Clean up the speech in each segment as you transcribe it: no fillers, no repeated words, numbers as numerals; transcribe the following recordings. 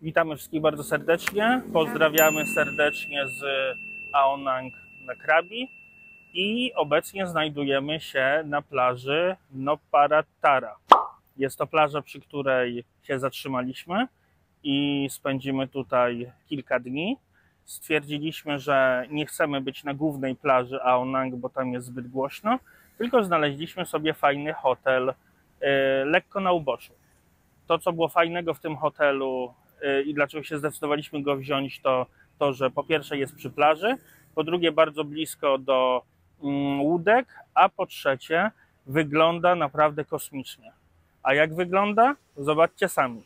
Witamy wszystkich bardzo serdecznie. Pozdrawiamy serdecznie z Aonang na Krabi i obecnie znajdujemy się na plaży Nopparatthara. Jest to plaża, przy której się zatrzymaliśmy i spędzimy tutaj kilka dni. Stwierdziliśmy, że nie chcemy być na głównej plaży Aonang, bo tam jest zbyt głośno, tylko znaleźliśmy sobie fajny hotel lekko na uboczu. To, co było fajnego w tym hotelu i dlaczego się zdecydowaliśmy go wziąć, to, że po pierwsze jest przy plaży, po drugie bardzo blisko do łódek, a po trzecie wygląda naprawdę kosmicznie. A jak wygląda? Zobaczcie sami.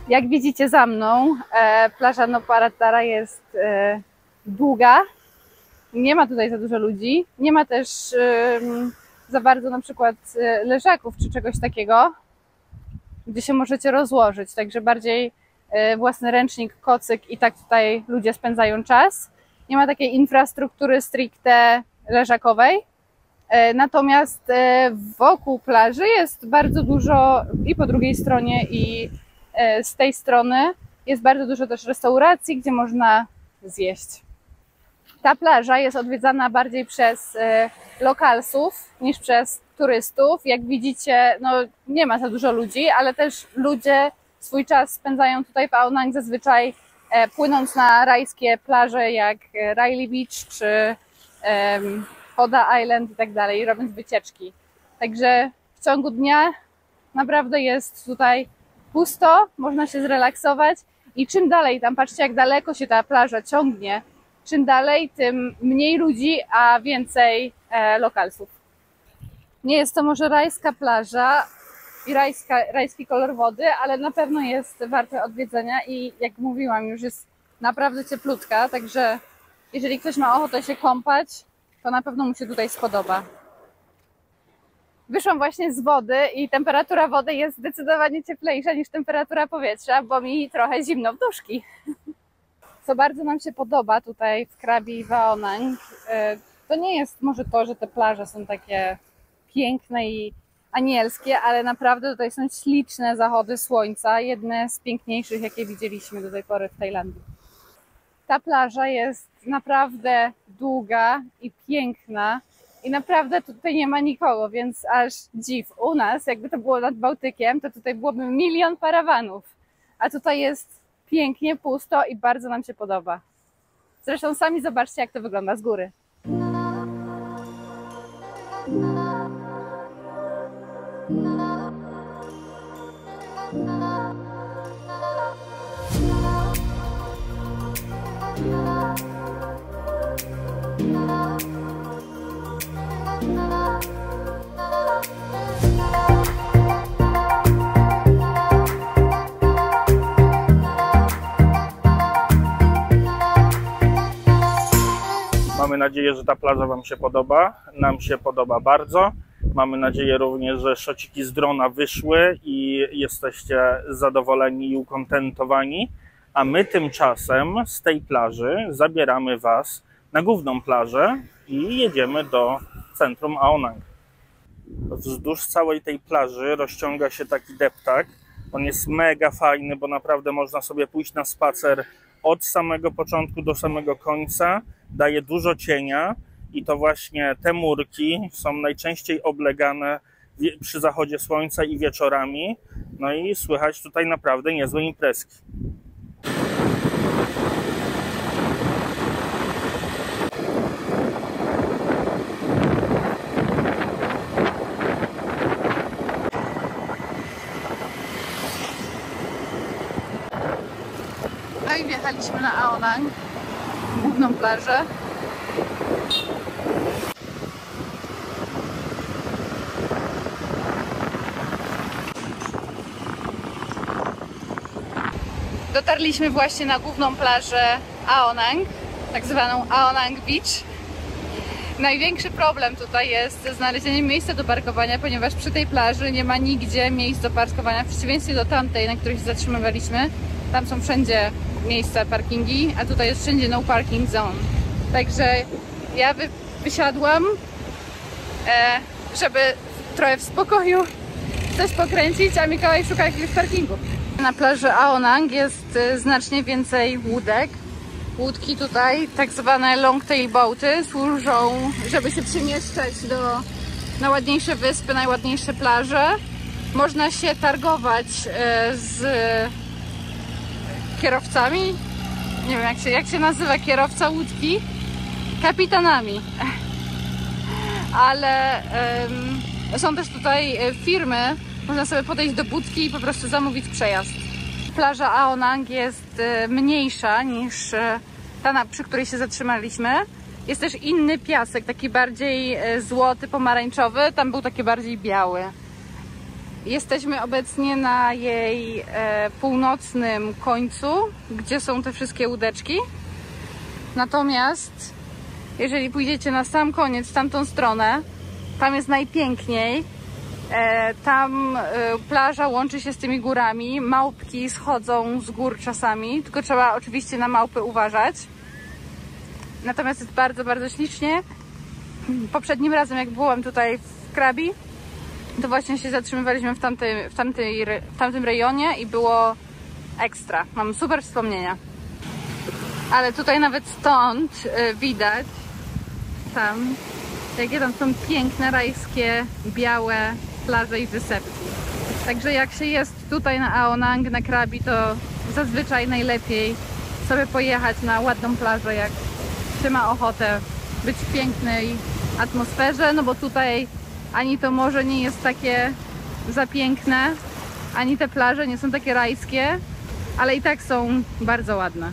Jak widzicie za mną, plaża Nopparatthara jest długa. Nie ma tutaj za dużo ludzi. Nie ma też za bardzo na przykład leżaków czy czegoś takiego, gdzie się możecie rozłożyć. Także bardziej własny ręcznik, kocyk i tak tutaj ludzie spędzają czas. Nie ma takiej infrastruktury stricte leżakowej. Natomiast wokół plaży jest bardzo dużo i po drugiej stronie i z tej strony jest bardzo dużo też restauracji, gdzie można zjeść. Ta plaża jest odwiedzana bardziej przez lokalsów niż przez turystów. Jak widzicie, no nie ma za dużo ludzi, ale też ludzie swój czas spędzają tutaj w Aonang zazwyczaj płynąc na rajskie plaże jak Railay Beach czy Hoda Island i tak dalej, robiąc wycieczki. Także w ciągu dnia naprawdę jest tutaj pusto, można się zrelaksować i czym dalej, tam patrzcie jak daleko się ta plaża ciągnie, czym dalej, tym mniej ludzi, a więcej lokalsów. Nie jest to może rajska plaża i rajski kolor wody, ale na pewno jest warte odwiedzenia i jak mówiłam, już jest naprawdę cieplutka, także jeżeli ktoś ma ochotę się kąpać, to na pewno mu się tutaj spodoba. Wyszłam właśnie z wody i temperatura wody jest zdecydowanie cieplejsza niż temperatura powietrza, bo mi trochę zimno w duszki. Co bardzo nam się podoba tutaj w Krabi i w Aonang, to nie jest może to, że te plaże są takie piękne i anielskie, ale naprawdę tutaj są śliczne zachody słońca, jedne z piękniejszych, jakie widzieliśmy do tej pory w Tajlandii. Ta plaża jest naprawdę długa i piękna i naprawdę tutaj nie ma nikogo, więc aż dziw. U nas, jakby to było nad Bałtykiem, to tutaj byłoby milion parawanów, a tutaj jest pięknie, pusto i bardzo nam się podoba. Zresztą sami zobaczcie, jak to wygląda z góry. Mamy nadzieję, że ta plaża Wam się podoba. Nam się podoba bardzo. Mamy nadzieję również, że szociki z drona wyszły i jesteście zadowoleni i ukontentowani. A my tymczasem z tej plaży zabieramy Was na główną plażę i jedziemy do centrum Aonang. Wzdłuż całej tej plaży rozciąga się taki deptak. On jest mega fajny, bo naprawdę można sobie pójść na spacer od samego początku do samego końca. Daje dużo cienia i to właśnie te murki są najczęściej oblegane przy zachodzie słońca i wieczorami. No i słychać tutaj naprawdę niezłe imprezki. No i wjechaliśmy na Aonang, główną plażę. Dotarliśmy właśnie na główną plażę Aonang, tak zwaną Aonang Beach. Największy problem tutaj jest ze znalezieniem miejsca do parkowania, ponieważ przy tej plaży nie ma nigdzie miejsc do parkowania, w przeciwieństwie do tamtej, na której się zatrzymywaliśmy. Tam są wszędzie miejsca, parkingi, a tutaj jest wszędzie no parking zone. Także ja wysiadłam, żeby trochę w spokoju coś pokręcić, a Mikołaj szuka jakiegoś parkingu. Na plaży Aonang jest znacznie więcej łódek. Łódki tutaj, tak zwane longtail boaty, służą, żeby się przemieszczać na ładniejsze wyspy, najładniejsze plaże. Można się targować z kierowcami, nie wiem jak się nazywa kierowca łódki, kapitanami. Ale są też tutaj firmy, można sobie podejść do budki i po prostu zamówić przejazd. Plaża Aonang jest mniejsza niż ta, przy której się zatrzymaliśmy. Jest też inny piasek, taki bardziej złoty, pomarańczowy. Tam był taki bardziej biały. Jesteśmy obecnie na jej północnym końcu, gdzie są te wszystkie łódeczki. Natomiast jeżeli pójdziecie na sam koniec, w tamtą stronę, tam jest najpiękniej. Tam plaża łączy się z tymi górami, małpki schodzą z gór czasami, tylko trzeba oczywiście na małpy uważać. Natomiast jest bardzo, bardzo ślicznie. Poprzednim razem jak byłam tutaj w Krabi, to właśnie się zatrzymywaliśmy w tamtym rejonie i było ekstra. Mam super wspomnienia. Ale tutaj nawet stąd widać tam, jakie tam są piękne, rajskie, białe plaże i wysepki. Także jak się jest tutaj na Aonang, na Krabi, to zazwyczaj najlepiej sobie pojechać na ładną plażę, jak się ma ochotę być w pięknej atmosferze, no bo tutaj ani to morze nie jest takie za piękne, ani te plaże nie są takie rajskie, ale i tak są bardzo ładne.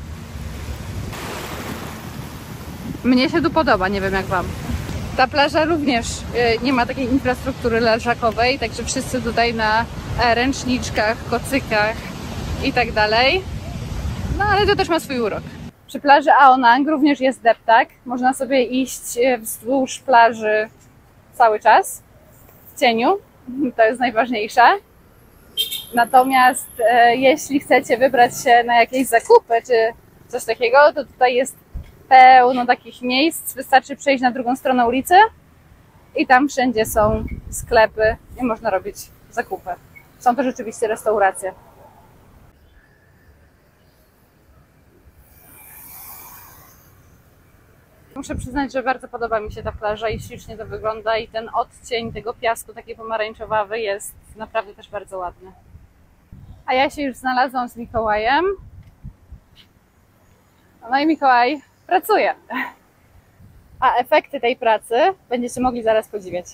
Mnie się tu podoba, nie wiem jak wam. Ta plaża również nie ma takiej infrastruktury leżakowej, także wszyscy tutaj na ręczniczkach, kocykach i tak dalej. No ale to też ma swój urok. Przy plaży Aonang również jest deptak. Można sobie iść wzdłuż plaży cały czas w cieniu. To jest najważniejsze. Natomiast jeśli chcecie wybrać się na jakieś zakupy czy coś takiego, to tutaj jest pełno takich miejsc. Wystarczy przejść na drugą stronę ulicy i tam wszędzie są sklepy i można robić zakupy. Są to rzeczywiście restauracje. Muszę przyznać, że bardzo podoba mi się ta plaża i ślicznie to wygląda i ten odcień tego piasku, taki pomarańczowawy, jest naprawdę też bardzo ładny. A ja się już znalazłam z Mikołajem. No i Mikołaj pracuje. A efekty tej pracy będziecie mogli zaraz podziwiać.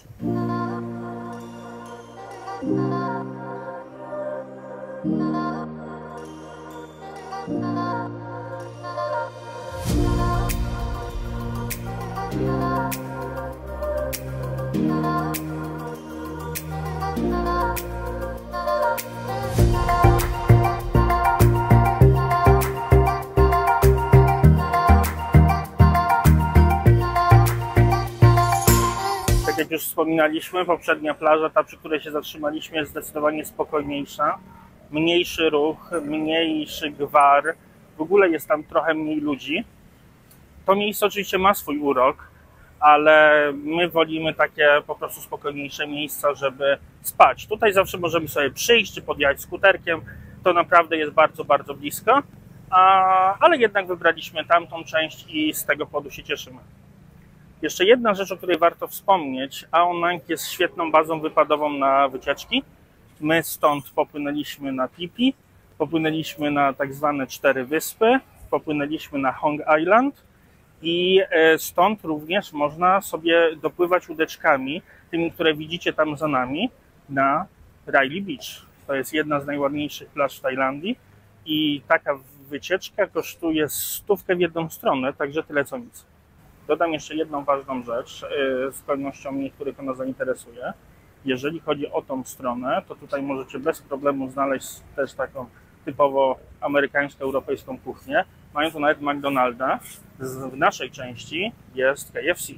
Tak jak już wspominaliśmy, poprzednia plaża, ta przy której się zatrzymaliśmy, jest zdecydowanie spokojniejsza. Mniejszy ruch, mniejszy gwar, w ogóle jest tam trochę mniej ludzi. To miejsce oczywiście ma swój urok, ale my wolimy takie po prostu spokojniejsze miejsca, żeby spać. Tutaj zawsze możemy sobie przyjść czy podjechać skuterkiem, to naprawdę jest bardzo, bardzo blisko, ale jednak wybraliśmy tamtą część i z tego powodu się cieszymy. Jeszcze jedna rzecz, o której warto wspomnieć. Aonang jest świetną bazą wypadową na wycieczki. My stąd popłynęliśmy na Phi, popłynęliśmy na tak zwane 4 wyspy, popłynęliśmy na Hong Island i stąd również można sobie dopływać łódeczkami, tymi, które widzicie tam za nami, na Railay Beach. To jest jedna z najładniejszych plaż w Tajlandii i taka wycieczka kosztuje 100 w jedną stronę, także tyle co nic. Dodam jeszcze jedną ważną rzecz, z pewnością niektórych ona zainteresuje. Jeżeli chodzi o tą stronę, to tutaj możecie bez problemu znaleźć też taką typowo amerykańską, europejską kuchnię. Mają tu nawet McDonalda. W naszej części jest KFC.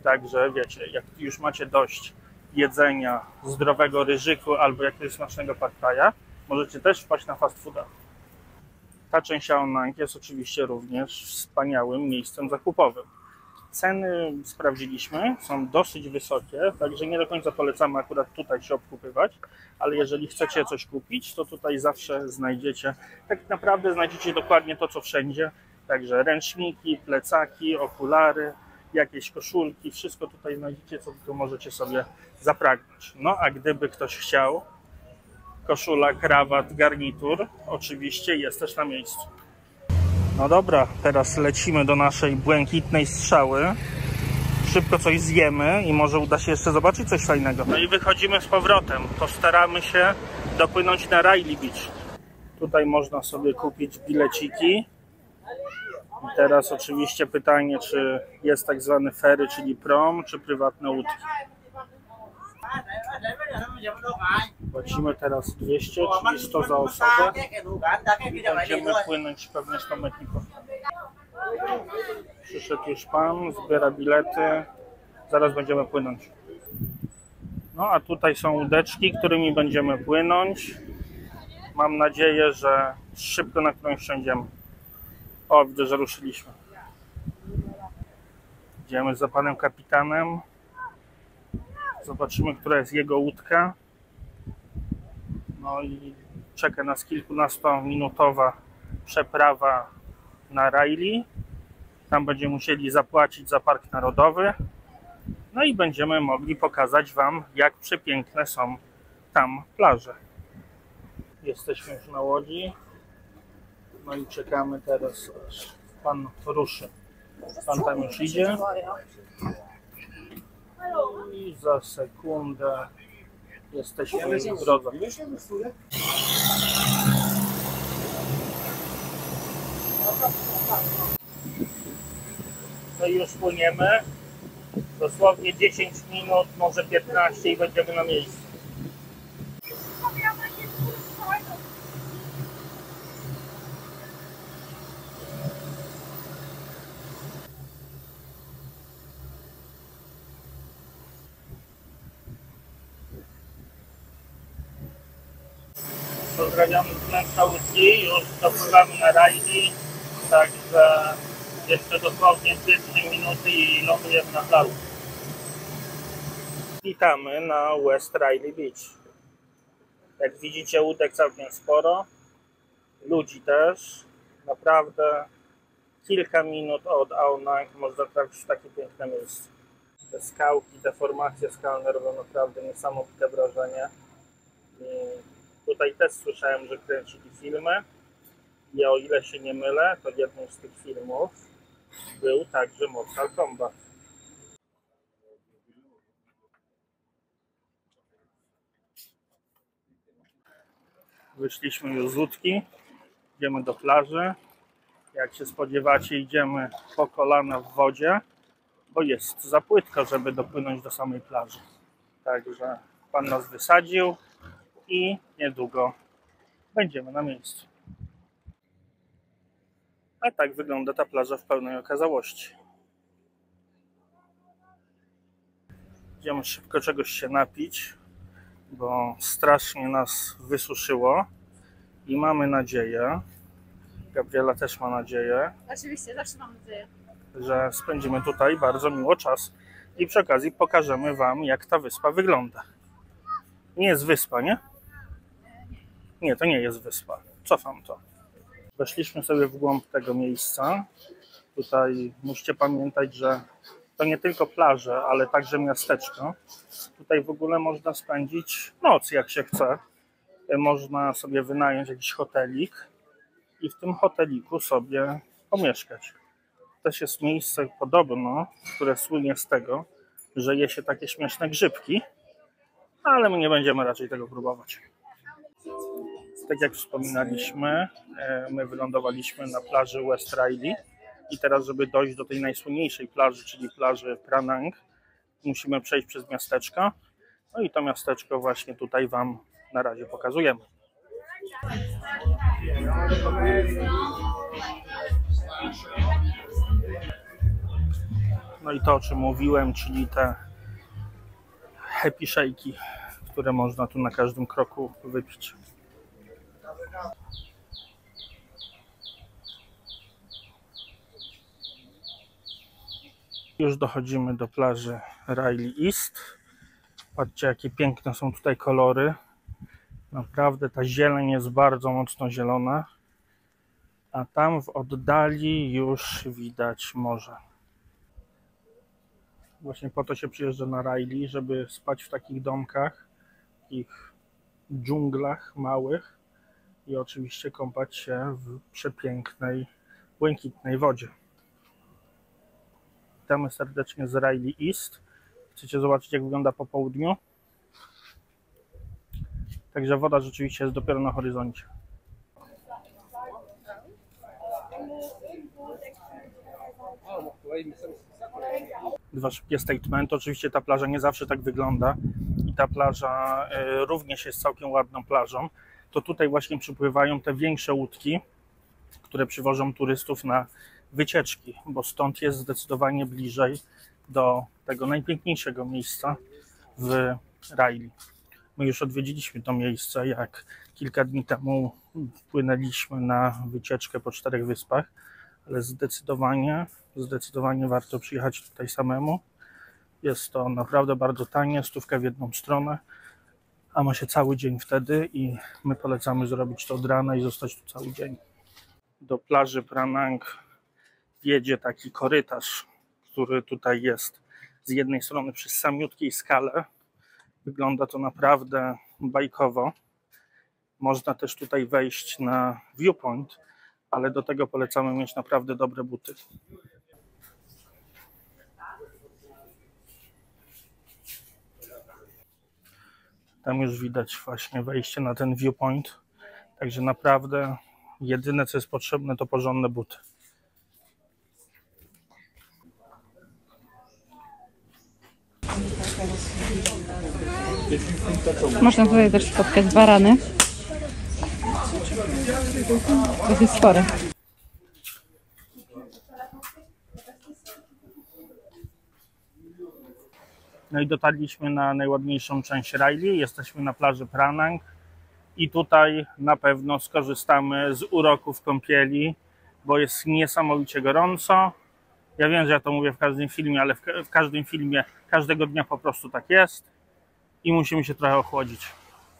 Także wiecie, jak już macie dość jedzenia zdrowego ryżyku albo jakiegoś smacznego pad thaja, możecie też wpaść na fast fooda. Ta część Ao Nang jest oczywiście również wspaniałym miejscem zakupowym. Ceny sprawdziliśmy, są dosyć wysokie, także nie do końca polecamy akurat tutaj się obkupywać, ale jeżeli chcecie coś kupić, to tutaj zawsze znajdziecie, tak naprawdę znajdziecie dokładnie to, co wszędzie. Także ręczniki, plecaki, okulary, jakieś koszulki, wszystko tutaj znajdziecie, co tu możecie sobie zapragnąć. No a gdyby ktoś chciał, koszula, krawat, garnitur, oczywiście jest też na miejscu. No dobra, teraz lecimy do naszej błękitnej strzały. Szybko coś zjemy i może uda się jeszcze zobaczyć coś fajnego. No i wychodzimy z powrotem. Postaramy się dopłynąć na Railay Beach. Tutaj można sobie kupić bileciki. I teraz oczywiście pytanie, czy jest tak zwany ferry, czyli prom, czy prywatne łódki. Płacimy teraz 200, czyli 100 za osobę i będziemy płynąć pewnie 100 metrów. Przyszedł już pan, zbiera bilety, zaraz będziemy płynąć. No a tutaj są łódeczki, którymi będziemy płynąć. Mam nadzieję, że szybko na którąś wsiądziemy. O, widzę, że ruszyliśmy. Idziemy za panem kapitanem. Zobaczymy, która jest jego łódka. No i czeka nas kilkunastominutowa przeprawa na Railay. Tam będziemy musieli zapłacić za park narodowy. No i będziemy mogli pokazać wam, jak przepiękne są tam plaże. Jesteśmy już na łodzi. No i czekamy teraz, aż pan ruszy. Pan tam już idzie. I za sekundę jesteśmy w drodze. No i już płyniemy. Dosłownie 10 minut, może 15 i będziemy na miejscu. Pozdrawiamy wnętrza łódki, już dopływamy na Railay, także jeszcze dosłownie 2-3 minuty i lądujemy na plaży. Witamy na West Railay Beach. Jak widzicie, łódek całkiem sporo, ludzi też. Naprawdę kilka minut od Ao Nang można trafić w takie piękne miejsce. Te skałki, te formacje skalne robią naprawdę niesamowite wrażenie. Tutaj też słyszałem, że kręcili filmy i o ile się nie mylę, to jednym z tych filmów był także Mortal Kombat. Wyszliśmy już z łódki, idziemy do plaży. Jak się spodziewacie, idziemy po kolana w wodzie, bo jest za płytko, żeby dopłynąć do samej plaży. Także pan nas wysadził i niedługo będziemy na miejscu. A tak wygląda ta plaża w pełnej okazałości. Idziemy szybko czegoś się napić, bo strasznie nas wysuszyło i mamy nadzieję, Gabriela też ma nadzieję, Oczywiście, zawsze mam nadzieję, że spędzimy tutaj bardzo miło czas i przy okazji pokażemy wam, jak ta wyspa wygląda. Nie jest wyspa, nie? Nie, to nie jest wyspa. Cofam to. Weszliśmy sobie w głąb tego miejsca. Tutaj musicie pamiętać, że to nie tylko plaże, ale także miasteczko. Tutaj w ogóle można spędzić noc, jak się chce. Można sobie wynająć jakiś hotelik i w tym hoteliku sobie pomieszkać. Też jest miejsce podobno, które słynie z tego, że je się takie śmieszne grzybki, ale my nie będziemy raczej tego próbować. Tak jak wspominaliśmy, my wylądowaliśmy na plaży West Railay i teraz, żeby dojść do tej najsłynniejszej plaży, czyli plaży Phra Nang, musimy przejść przez miasteczko. No i to miasteczko właśnie tutaj wam na razie pokazujemy. No i to, o czym mówiłem, czyli te happy shake'i, które można tu na każdym kroku wypić. Już dochodzimy do plaży Riley East. Patrzcie, jakie piękne są tutaj kolory. Naprawdę ta zieleń jest bardzo mocno zielona. A tam w oddali już widać morze. Właśnie po to się przyjeżdża na Riley, żeby spać w takich domkach, takich dżunglach małych i oczywiście kąpać się w przepięknej, błękitnej wodzie. Witamy serdecznie z Riley East. Chcecie zobaczyć, jak wygląda po południu? Także woda rzeczywiście jest dopiero na horyzoncie. Dwa szybkie statementy. Oczywiście ta plaża nie zawsze tak wygląda i ta plaża również jest całkiem ładną plażą. To tutaj właśnie przypływają te większe łódki, które przywożą turystów na wycieczki, bo stąd jest zdecydowanie bliżej do tego najpiękniejszego miejsca w Riley. My już odwiedziliśmy to miejsce, jak kilka dni temu płynęliśmy na wycieczkę po 4 wyspach, ale zdecydowanie warto przyjechać tutaj samemu. Jest to naprawdę bardzo tanie, 100 w jedną stronę, a ma się cały dzień wtedy i my polecamy zrobić to od rana i zostać tu cały dzień. Do plaży Pranang wiedzie taki korytarz, który tutaj jest z jednej strony przy samiutkiej skale. Wygląda to naprawdę bajkowo. Można też tutaj wejść na viewpoint, ale do tego polecamy mieć naprawdę dobre buty. Tam już widać właśnie wejście na ten viewpoint. Także naprawdę jedyne, co jest potrzebne, to porządne buty. Można tutaj też spotkać barany. To jest spore. No i dotarliśmy na najładniejszą część Riley. Jesteśmy na plaży Pranang i tutaj na pewno skorzystamy z uroków kąpieli, bo jest niesamowicie gorąco. Ja wiem, że ja to mówię w każdym filmie, ale w każdym filmie każdego dnia po prostu tak jest i musimy się trochę ochłodzić.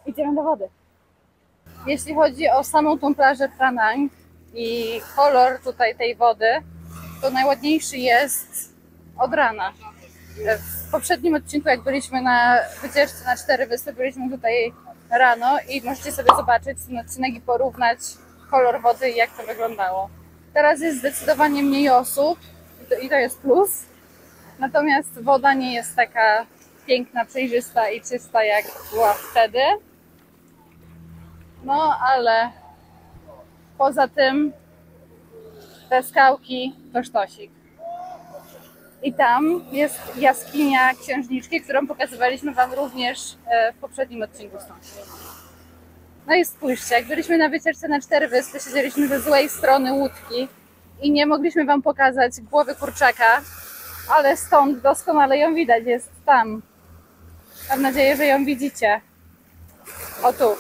Idziemy do wody. Jeśli chodzi o samą tą plażę Pranang i kolor tutaj tej wody, to najładniejszy jest od rana. W poprzednim odcinku, jak byliśmy na wycieczce na 4 wyspy, byliśmy tutaj rano i możecie sobie zobaczyć ten odcinek i porównać kolor wody i jak to wyglądało. Teraz jest zdecydowanie mniej osób i to jest plus, natomiast woda nie jest taka piękna, przejrzysta i czysta, jak była wtedy. No, ale poza tym te skałki to sztosik. I tam jest jaskinia księżniczki, którą pokazywaliśmy Wam również w poprzednim odcinku stąd. No i spójrzcie, jak byliśmy na wycieczce na 4 wyspy, siedzieliśmy ze złej strony łódki i nie mogliśmy Wam pokazać głowy kurczaka, ale stąd doskonale ją widać, jest tam. Mam nadzieję, że ją widzicie. O tu.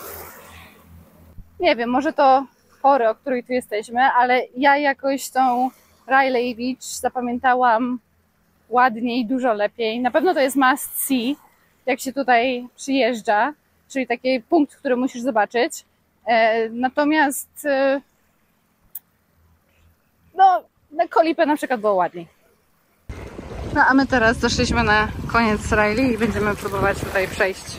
Nie wiem, może to pory, o której tu jesteśmy, ale ja jakoś tą Riley Beach zapamiętałam ładniej, dużo lepiej. Na pewno to jest must see, jak się tutaj przyjeżdża, czyli taki punkt, który musisz zobaczyć. Natomiast no, na Kolipę na przykład było ładniej. No a my teraz doszliśmy na koniec Riley i będziemy próbować tutaj przejść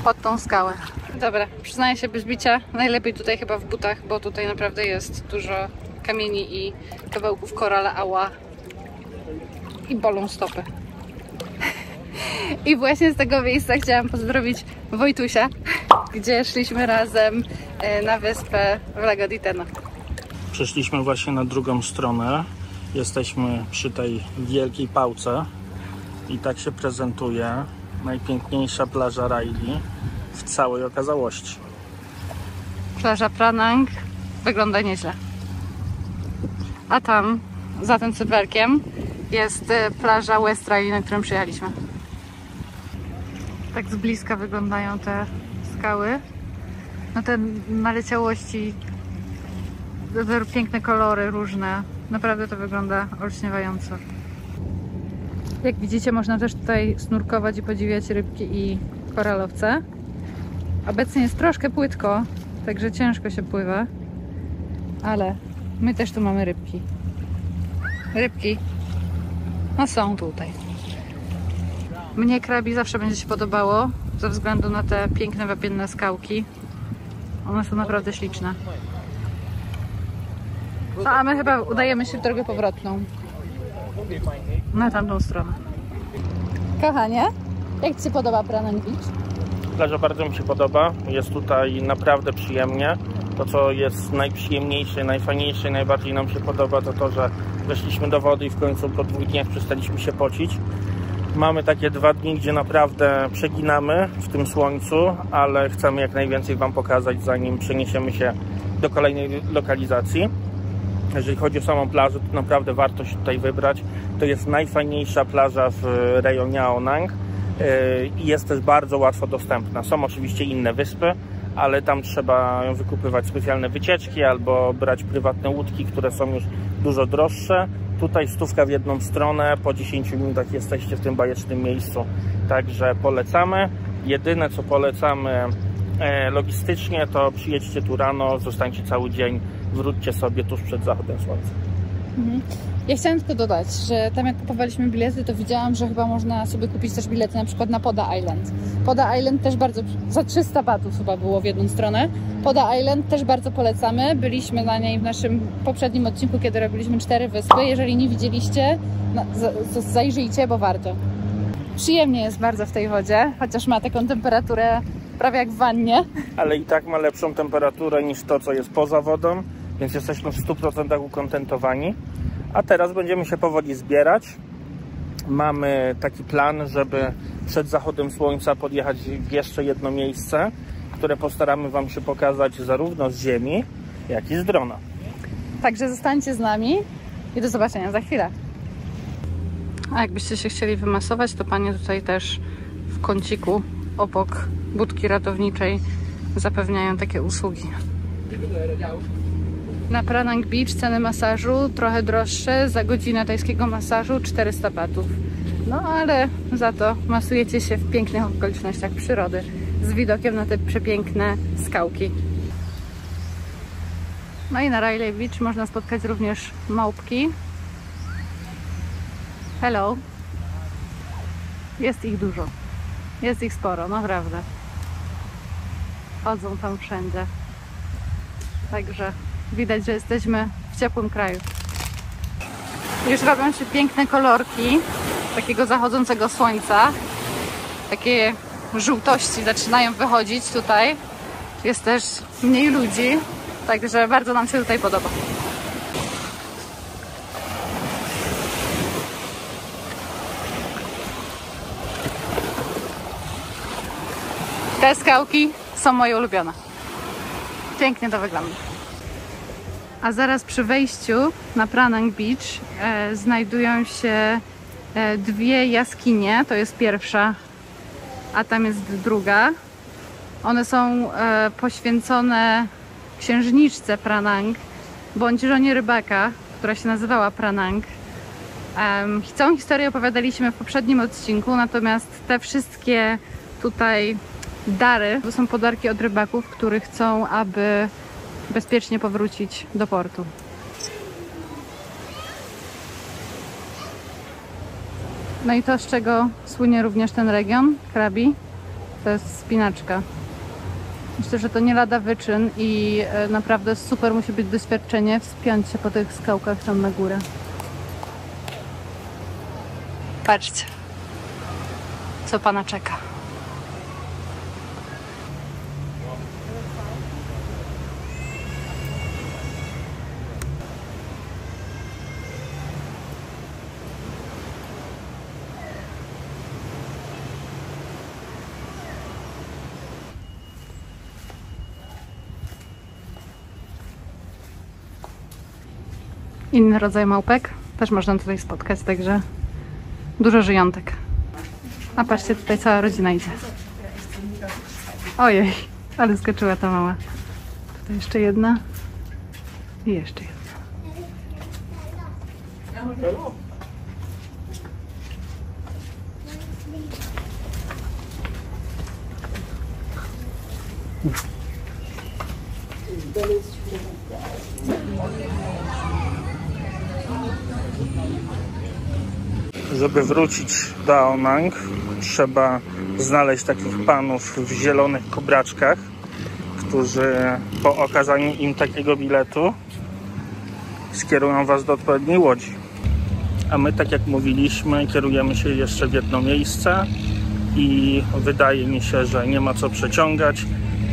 pod tą skałę. Dobra, przyznaję się bez bicia, najlepiej tutaj chyba w butach, bo tutaj naprawdę jest dużo kamieni i kawałków korala, ała i bolą stopy. I właśnie z tego miejsca chciałam pozdrowić Wojtusia, gdzie szliśmy razem na wyspę w Lago-di-Teno. Przeszliśmy właśnie na drugą stronę. Jesteśmy przy tej wielkiej pałce i tak się prezentuje najpiękniejsza plaża Riley w całej okazałości. Plaża Pranang wygląda nieźle. A tam, za tym cyberkiem, jest plaża West Riley, na którą przyjechaliśmy. Tak z bliska wyglądają te skały. No te naleciałości, te piękne kolory różne. Naprawdę to wygląda olśniewająco. Jak widzicie, można też tutaj snurkować i podziwiać rybki i koralowce. Obecnie jest troszkę płytko, także ciężko się pływa, ale my też tu mamy rybki. Rybki, no są tutaj. Mnie krabi zawsze będzie się podobało, ze względu na te piękne wapienne skałki. One są naprawdę śliczne. No, a my chyba udajemy się w drogę powrotną. Na tamtą stronę. Kochanie, jak Ci się podoba Pranang Beach? Plaża bardzo mi się podoba. Jest tutaj naprawdę przyjemnie. To, co jest najprzyjemniejsze, najfajniejsze i najbardziej nam się podoba, to to, że weszliśmy do wody i w końcu po 2 dniach przestaliśmy się pocić. Mamy takie 2 dni, gdzie naprawdę przeginamy w tym słońcu, ale chcemy jak najwięcej Wam pokazać, zanim przeniesiemy się do kolejnej lokalizacji. Jeżeli chodzi o samą plażę, to naprawdę warto się tutaj wybrać. To jest najfajniejsza plaża w rejonie Aonang i jest też bardzo łatwo dostępna. Są oczywiście inne wyspy, ale tam trzeba wykupywać specjalne wycieczki albo brać prywatne łódki, które są już dużo droższe. Tutaj 100 w jedną stronę, po 10 minutach jesteście w tym bajecznym miejscu. Także polecamy. Jedyne co polecamy logistycznie, to przyjedźcie tu rano, zostańcie cały dzień, wróćcie sobie tuż przed zachodem słońca. Ja chciałam tylko dodać, że tam jak kupowaliśmy bilety, to widziałam, że chyba można sobie kupić też bilety na przykład na Poda Island. Poda Island też bardzo, za 300 batów chyba było w jedną stronę. Poda Island też bardzo polecamy. Byliśmy na niej w naszym poprzednim odcinku, kiedy robiliśmy 4 wyspy. Jeżeli nie widzieliście, no, zajrzyjcie, bo warto. Przyjemnie jest bardzo w tej wodzie, chociaż ma taką temperaturę prawie jak w wannie. Ale i tak ma lepszą temperaturę niż to, co jest poza wodą, więc jesteśmy w 100% ukontentowani. A teraz będziemy się powoli zbierać. Mamy taki plan, żeby przed zachodem słońca podjechać w jeszcze jedno miejsce, które postaramy Wam się pokazać zarówno z ziemi, jak i z drona. Także zostańcie z nami i do zobaczenia za chwilę. A jakbyście się chcieli wymasować, to panie tutaj też w kąciku obok budki ratowniczej zapewniają takie usługi. Na Pranang Beach ceny masażu trochę droższe, za godzinę tajskiego masażu 400 batów. No ale za to masujecie się w pięknych okolicznościach przyrody z widokiem na te przepiękne skałki. No i na Railay Beach można spotkać również małpki. Hello! Jest ich dużo. Jest ich sporo, naprawdę. Chodzą tam wszędzie. Także widać, że jesteśmy w ciepłym kraju. Już robią się piękne kolorki takiego zachodzącego słońca. Takie żółtości zaczynają wychodzić tutaj. Jest też mniej ludzi, także bardzo nam się tutaj podoba. Te skałki są moje ulubione. Pięknie to wygląda. A zaraz przy wejściu na Pranang Beach znajdują się 2 jaskinie. To jest pierwsza, a tam jest druga. One są poświęcone księżniczce Pranang, bądź żonie rybaka, która się nazywała Pranang. Całą historię opowiadaliśmy w poprzednim odcinku, natomiast te wszystkie tutaj dary to są podarki od rybaków, którzy chcą, aby bezpiecznie powrócić do portu. No i to, z czego słynie również ten region, Krabi, to jest wspinaczka. Myślę, że to nie lada wyczyn i naprawdę super musi być doświadczenie wspiąć się po tych skałkach tam na górę. Patrzcie, co pana czeka. Inny rodzaj małpek. też można tutaj spotkać, także dużo żyjątek. A patrzcie, tutaj cała rodzina idzie. Ojej, ale skoczyła ta mała. Tutaj jeszcze jedna i jeszcze jedna. Żeby wrócić do Aonang, trzeba znaleźć takich panów w zielonych kubraczkach, którzy po okazaniu im takiego biletu skierują Was do odpowiedniej łodzi. A my, tak jak mówiliśmy, kierujemy się jeszcze w jedno miejsce i wydaje mi się, że nie ma co przeciągać.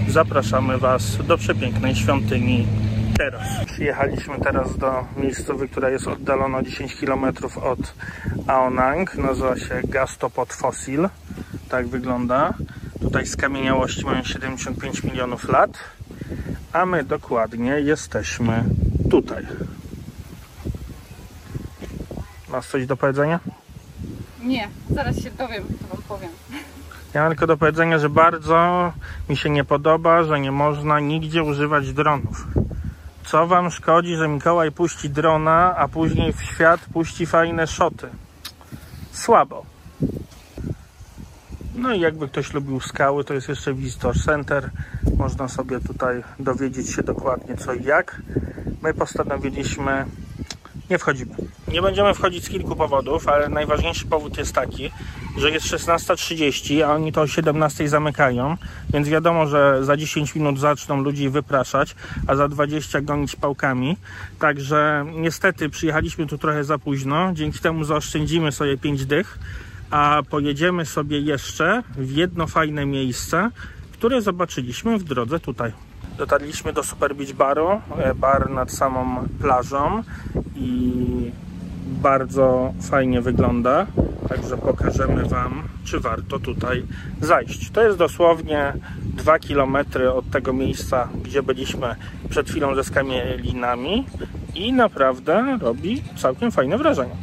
Zapraszamy Was do przepięknej świątyni Teras. Przyjechaliśmy teraz do miejscowy, która jest oddalona 10 km od Aonang. Nazywa się Gastopod Fossil. Tak wygląda. Tutaj skamieniałości mają 75 milionów lat, a my dokładnie jesteśmy tutaj. Masz coś do powiedzenia? Nie, zaraz się dowiem, to Wam powiem. Ja mam tylko do powiedzenia, że bardzo mi się nie podoba, że nie można nigdzie używać dronów. Co Wam szkodzi, że Mikołaj puści drona, a później w świat puści fajne szoty? Słabo. No i jakby ktoś lubił skały, to jest jeszcze Visitor Center. Można sobie tutaj dowiedzieć się dokładnie co i jak. My postanowiliśmy, nie wchodzimy. Nie będziemy wchodzić z kilku powodów, ale najważniejszy powód jest taki, że jest 16:30, a oni to o 17:00 zamykają, więc wiadomo, że za 10 minut zaczną ludzi wypraszać, a za 20 gonić pałkami. Także niestety przyjechaliśmy tu trochę za późno, dzięki temu zaoszczędzimy sobie 5 dych, a pojedziemy sobie jeszcze w jedno fajne miejsce, które zobaczyliśmy w drodze tutaj. Dotarliśmy do Super Beach Baru, bar nad samą plażą i bardzo fajnie wygląda, także pokażemy Wam, czy warto tutaj zajść. To jest dosłownie 2 km od tego miejsca, gdzie byliśmy przed chwilą ze skamielinami i naprawdę robi całkiem fajne wrażenie.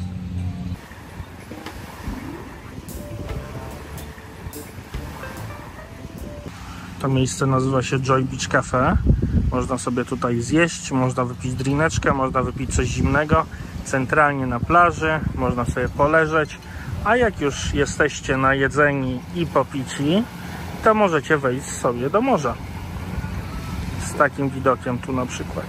To miejsce nazywa się Joy Beach Cafe. Można sobie tutaj zjeść, można wypić drineczkę, można wypić coś zimnego. Centralnie na plaży, można sobie poleżeć. A jak już jesteście najedzeni i popici, to możecie wejść sobie do morza. Z takim widokiem tu na przykład.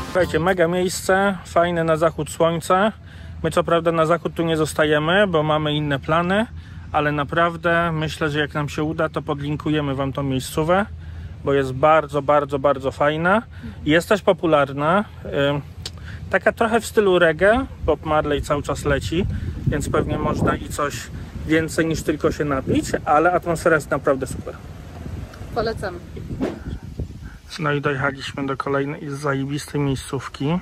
Słuchajcie, mega miejsce, fajne na zachód słońca. My co prawda na zachód tu nie zostajemy, bo mamy inne plany, ale naprawdę myślę, że jak nam się uda, to podlinkujemy Wam tą miejscówę, bo jest bardzo, bardzo, bardzo fajna. Jest też popularna, taka trochę w stylu reggae, Bob Marley cały czas leci, więc pewnie można i coś więcej niż tylko się napić, ale atmosfera jest naprawdę super. Polecam. No i dojechaliśmy do kolejnej zajebistej miejscówki.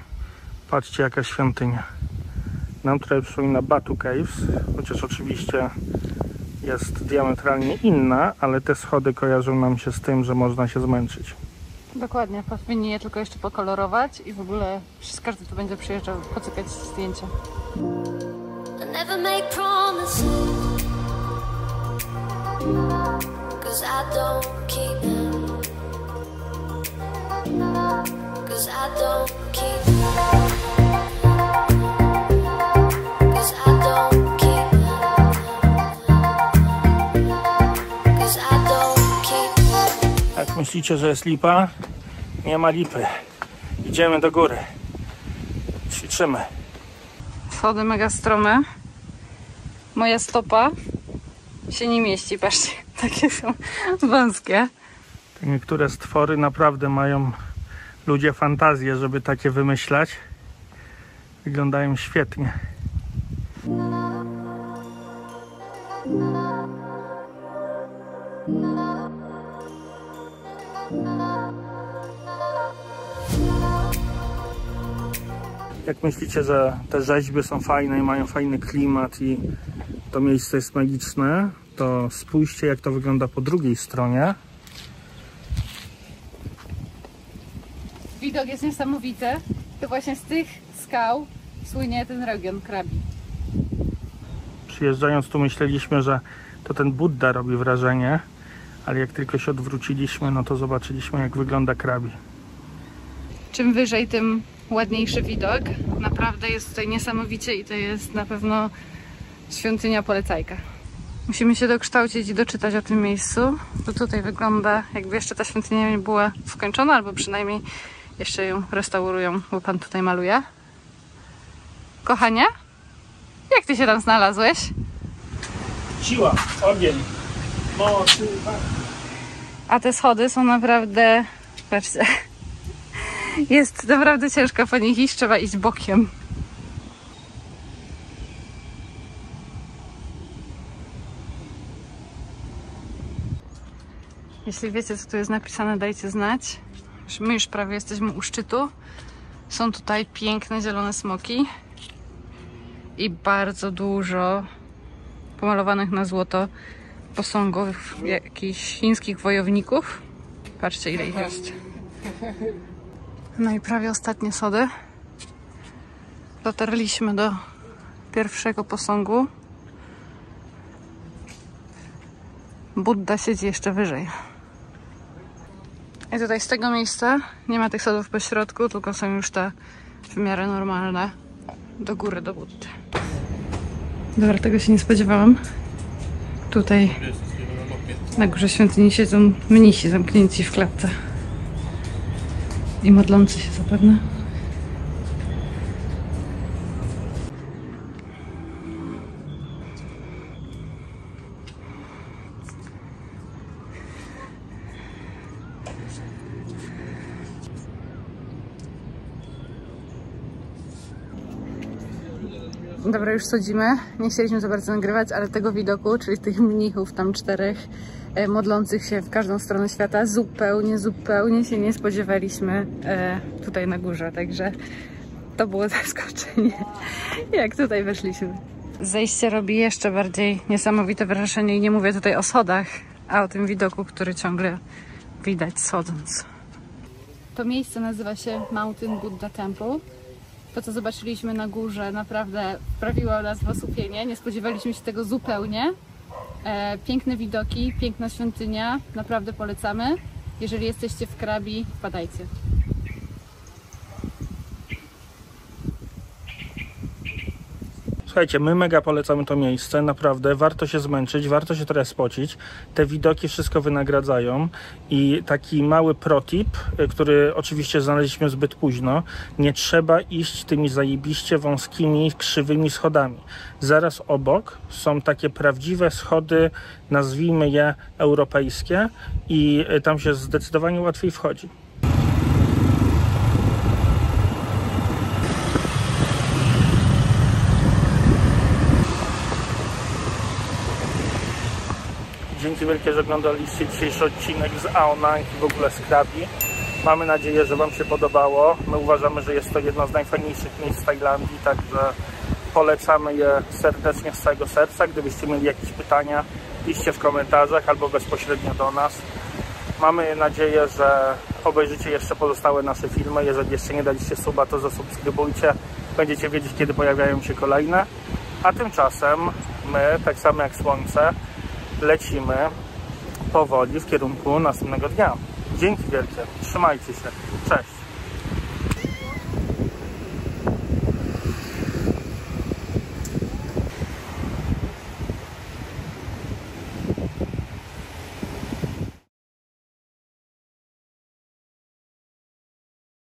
Patrzcie, jaka świątynia. Nam tutaj przypomina Batu Caves, chociaż oczywiście jest diametralnie inna, ale te schody kojarzą nam się z tym, że można się zmęczyć. Dokładnie, powinni je tylko jeszcze pokolorować i w ogóle każdy tu będzie przyjeżdżał pocykać zdjęcia. Jak myślicie, że jest lipa? Nie ma lipy. Idziemy do góry. Ćwiczymy. Schody mega strome. Moja stopa się nie mieści, patrzcie. Takie są wąskie. Niektóre stwory naprawdę mają ludzie fantazję, żeby takie wymyślać. Wyglądają świetnie. Jak myślicie, że te rzeźby są fajne i mają fajny klimat i to miejsce jest magiczne, to spójrzcie, jak to wygląda po drugiej stronie. Widok jest niesamowity. To właśnie z tych skał słynie ten region Krabi. Przyjeżdżając tu myśleliśmy, że to ten Budda robi wrażenie, ale jak tylko się odwróciliśmy, no to zobaczyliśmy, jak wygląda Krabi. Czym wyżej, tym ładniejszy widok. Naprawdę jest tutaj niesamowicie i to jest na pewno świątynia polecajka. Musimy się dokształcić i doczytać o tym miejscu, bo tutaj wygląda, jakby jeszcze ta świątynia nie była skończona, albo przynajmniej jeszcze ją restaurują, bo pan tutaj maluje. Kochanie? Jak ty się tam znalazłeś? Siła, ogień, moc. A te schody są naprawdę... Patrzcie. Jest naprawdę ciężko po nich iść, trzeba iść bokiem. Jeśli wiecie, co tu jest napisane, dajcie znać. My już prawie jesteśmy u szczytu. Są tutaj piękne zielone smoki i bardzo dużo pomalowanych na złoto posągów jakichś chińskich wojowników. Patrzcie, ile ich jest. No i prawie ostatnie schody. Dotarliśmy do pierwszego posągu. Budda siedzi jeszcze wyżej. I tutaj z tego miejsca nie ma tych schodów po środku, tylko są już te w miarę normalne do góry, do Buddy. Dobra, tego się nie spodziewałam. Tutaj na górze świątyni siedzą mnisi zamknięci w klatce i modlący się zapewne. Dobra, już schodzimy. Nie chcieliśmy za bardzo nagrywać, ale tego widoku, czyli tych mnichów, tam 4 modlących się w każdą stronę świata, zupełnie się nie spodziewaliśmy tutaj na górze, także to było zaskoczenie, jak tutaj weszliśmy. Zejście robi jeszcze bardziej niesamowite wrażenie i nie mówię tutaj o schodach, a o tym widoku, który ciągle widać schodząc. To miejsce nazywa się Mountain Buddha Temple. To, co zobaczyliśmy na górze, naprawdę wprawiło nas w osłupienie. Nie spodziewaliśmy się tego zupełnie. Piękne widoki, piękna świątynia. Naprawdę polecamy. Jeżeli jesteście w Krabi, wpadajcie. Słuchajcie, my mega polecamy to miejsce, naprawdę warto się zmęczyć, warto się teraz spocić. Te widoki wszystko wynagradzają i taki mały protip, który oczywiście znaleźliśmy zbyt późno, nie trzeba iść tymi zajebiście wąskimi, krzywymi schodami. Zaraz obok są takie prawdziwe schody, nazwijmy je europejskie i tam się zdecydowanie łatwiej wchodzi. Dzięki wielkie, że oglądaliście dzisiejszy odcinek z Aonang i w ogóle z Krabi. Mamy nadzieję, że Wam się podobało. My uważamy, że jest to jedno z najfajniejszych miejsc w Tajlandii, także polecamy je serdecznie z całego serca. Gdybyście mieli jakieś pytania, piszcie w komentarzach albo bezpośrednio do nas. Mamy nadzieję, że obejrzycie jeszcze pozostałe nasze filmy. Jeżeli jeszcze nie daliście suba, to zasubskrybujcie. Będziecie wiedzieć, kiedy pojawiają się kolejne. A tymczasem my, tak samo jak słońce, lecimy powoli w kierunku następnego dnia. Dzięki wielkie. Trzymajcie się. Cześć.